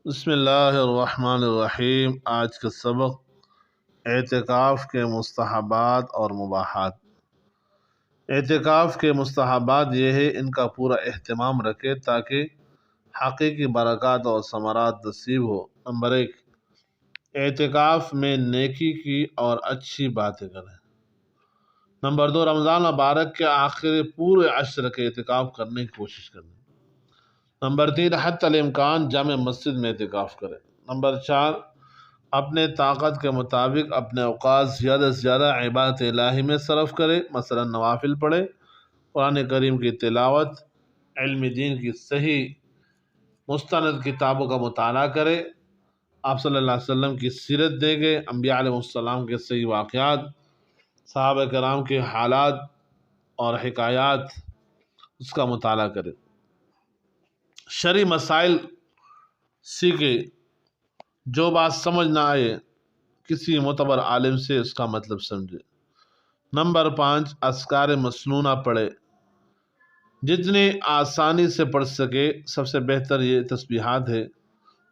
بسم اللہ الرحمن الرحیم۔ آج کا سبق اعتکاف کے مستحبات اور مباحات۔ اعتکاف کے مستحبات یہ ہے ان کا پورا اہتمام رکھے تاکہ حقیقی برکات اور ثمرات نصیب ہو۔ نمبر 1، اعتکاف میں نیکی کی اور اچھی باتیں کریں۔ نمبر 2، رمضان مبارک کے آخر پورے عشر کے اعتکاف کرنے کی کوشش کریں۔ نمبر 3، حتی الامکان جامع مسجد میں اعتکاف کریں۔ نمبر 4، اپنے طاقت کے مطابق اپنے اوقات زیادہ سے زیادہ عبادت الہی میں صرف کرے، مثلا نوافل پڑھے، قرآن کریم کی تلاوت، علم دین کی صحیح مستند کتابوں کا مطالعہ کرے، آپ صلی اللہ علیہ وسلم کی سیرت دیکھے، انبیاء علیہ السلام کے صحیح واقعات، صحابہ کرام کے حالات اور حکایات، اس کا مطالعہ کرے، شرعی مسائل سیکھے، جو بات سمجھ نہ آئے کسی معتبر عالم سے اس کا مطلب سمجھے۔ نمبر 5، اذکار مسنونہ پڑھے، جتنی آسانی سے پڑھ سکے۔ سب سے بہتر یہ تسبیحات ہے،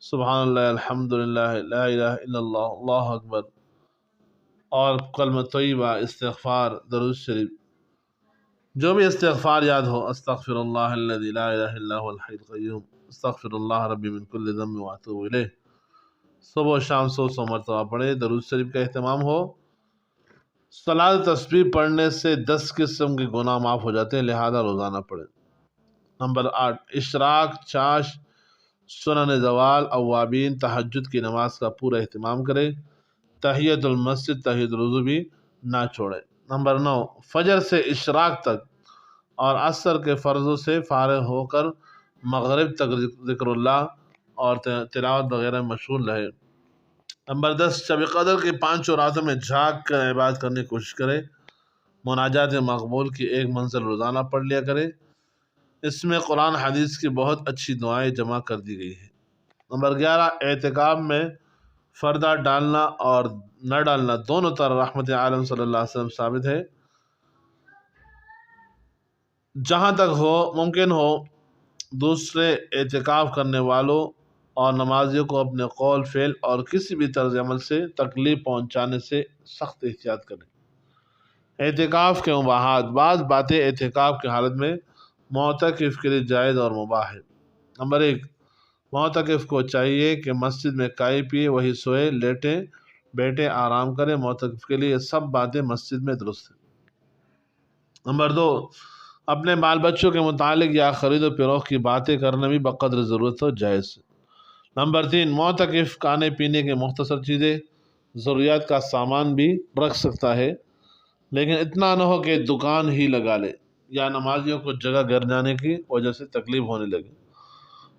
سبحان اللہ، الحمدللہ، لا الہ الا اللہ، اللہ اکبر، اور کلمہ طیبہ، استغفار، درود شریف، جو بھی استغفار یاد ہو، استغفر اللہ الذی لا الہ الا هو الحی القیوم، استغفر اللہ ربی من کل ذنب واتوب الیہ، صبح و شام 100 مرتبہ پڑھے۔ درود شریف کا اہتمام ہو۔ صلاۃ تسبیح پڑھنے سے 10 قسم کے گناہ معاف ہو جاتے ہیں، لہذا روزانہ پڑھے۔ نمبر 8، اشراق، چاش، سنن زوال، اوابین، تہجد کی نماز کا پورا اہتمام کرے، تحیت المسجد، تحیت الوضو بھی نہ چھوڑے۔ نمبر 9، فجر سے اشراق تک اور عصر کے فرضوں سے فارغ ہو کر مغرب تک ذکر اللہ اور تلاوت وغیرہ مشغول رہے۔ نمبر 10، شب قدر کی 5 راتوں میں جھاگ کر عبادت کرنے کی کوشش کرے، مناجات مقبول کی ایک منزل روزانہ پڑھ لیا کرے، اس میں قرآن حدیث کی بہت اچھی دعائیں جمع کر دی گئی ہیں۔ نمبر 11، اعتکاف میں پردہ ڈالنا اور نہ ڈالنا دونوں طرح رحمت عالم صلی اللہ علیہ وسلم ثابت ہے۔ جہاں تک ہو ممکن ہو دوسرے اعتکاف کرنے والوں اور نمازیوں کو اپنے قول، فعل اور کسی بھی طرز عمل سے تکلیف پہنچانے سے سخت احتیاط کریں۔ اعتکاف کے مباحات، بعض باتیں اعتکاف کی حالت میں معتکف کے لیے جائز اور مباح ہے۔ نمبر 1، معتکف کو چاہیے کہ مسجد میں کھائے پیے وہی سوئے، لیٹے بیٹھے آرام کرے، معتکف کے لیے یہ سب باتیں مسجد میں درست ہیں۔ نمبر 2، اپنے بال بچوں کے متعلق یا خرید و فروخت کی باتیں کرنا بھی بقدر ضرورت ہو جائز ہے۔ نمبر 3، معتکف کھانے پینے کے مختصر چیزیں، ضروریات کا سامان بھی رکھ سکتا ہے، لیکن اتنا نہ ہو کہ دکان ہی لگا لے یا نمازیوں کو جگہ گھر جانے کی وجہ سے تکلیف ہونے لگے،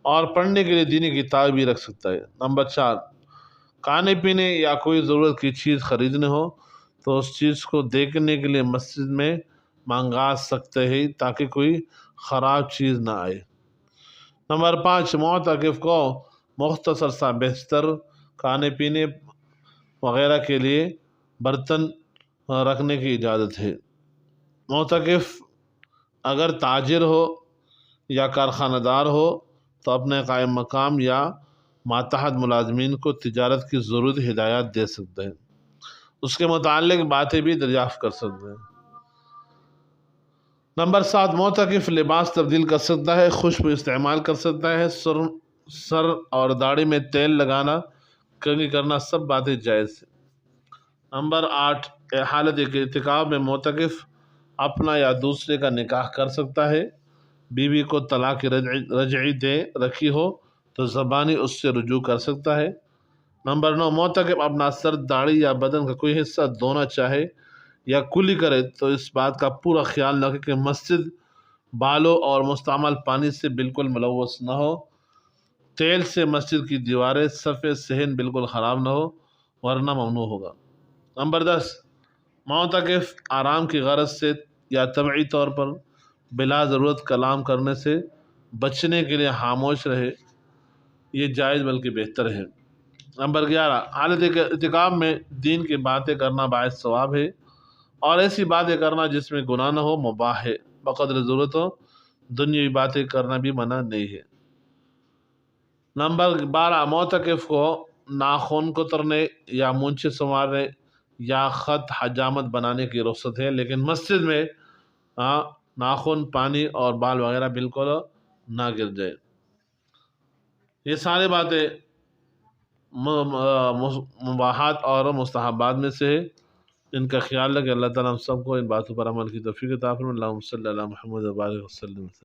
اور پڑھنے کے لیے دینی کتاب بھی رکھ سکتا ہے۔ نمبر 4، کھانے پینے یا کوئی ضرورت کی چیز خریدنے ہو تو اس چیز کو دیکھنے کے لیے مسجد میں منگا سکتے ہیں تاکہ کوئی خراب چیز نہ آئے۔ نمبر 5، معتکف کو مختصر سا بستر، کھانے پینے وغیرہ کے لیے برتن رکھنے کی اجازت ہے۔ معتکف اگر تاجر ہو یا کارخانہ دار ہو تو اپنے قائم مقام یا ماتحت ملازمین کو تجارت کی ضرورت ہدایات دے سکتے ہیں، اس کے متعلق باتیں بھی دریافت کر سکتے ہیں۔ نمبر 7، معتکف لباس تبدیل کر سکتا ہے، خوشبو استعمال کر سکتا ہے، سر اور داڑھی میں تیل لگانا، کنگھی کرنا، سب باتیں جائز ہیں۔ نمبر 8، حالت اعتکاف میں معتکف اپنا یا دوسرے کا نکاح کر سکتا ہے۔ بیوی کو طلاق رجعی دے رکھی ہو تو زبانی اس سے رجوع کر سکتا ہے۔ نمبر 9، معتکف اپنا سر، داڑھی یا بدن کا کوئی حصہ دھونا چاہے یا کلی کرے تو اس بات کا پورا خیال رکھے کہ مسجد بالوں اور مستعمل پانی سے بالکل ملوث نہ ہو، تیل سے مسجد کی دیواریں، صفحے، صحن بالکل خراب نہ ہو، ورنہ ممنوع ہوگا۔ نمبر 10، معتکف آرام کی غرض سے یا طبعی طور پر بلا ضرورت کلام کرنے سے بچنے کے لیے خاموش رہے، یہ جائز بلکہ بہتر ہے۔ نمبر 11، حالت اعتکاف میں دین کی باتیں کرنا باعث ثواب ہے، اور ایسی باتیں کرنا جس میں گناہ نہ ہو مباح ہے، بقدر ضرورت ہو، دنیاوی باتیں کرنا بھی منع نہیں ہے۔ نمبر 12، معتکف کو ناخن کترنے یا مونچھیں سنوارنے یا خط حجامت بنانے کی رخصت ہے، لیکن مسجد میں ناخن، پانی اور بال وغیرہ بالکل نہ گر جائے۔ یہ سارے باتیں مباحات اور مستحبات میں سے ہے، ان کا خیال رکھے۔ اللہ تعالیٰ ہم سب کو ان باتوں پر عمل کی توفیق عطا فرمائے۔ اللہم صلی علی محمد و بارک وسلم۔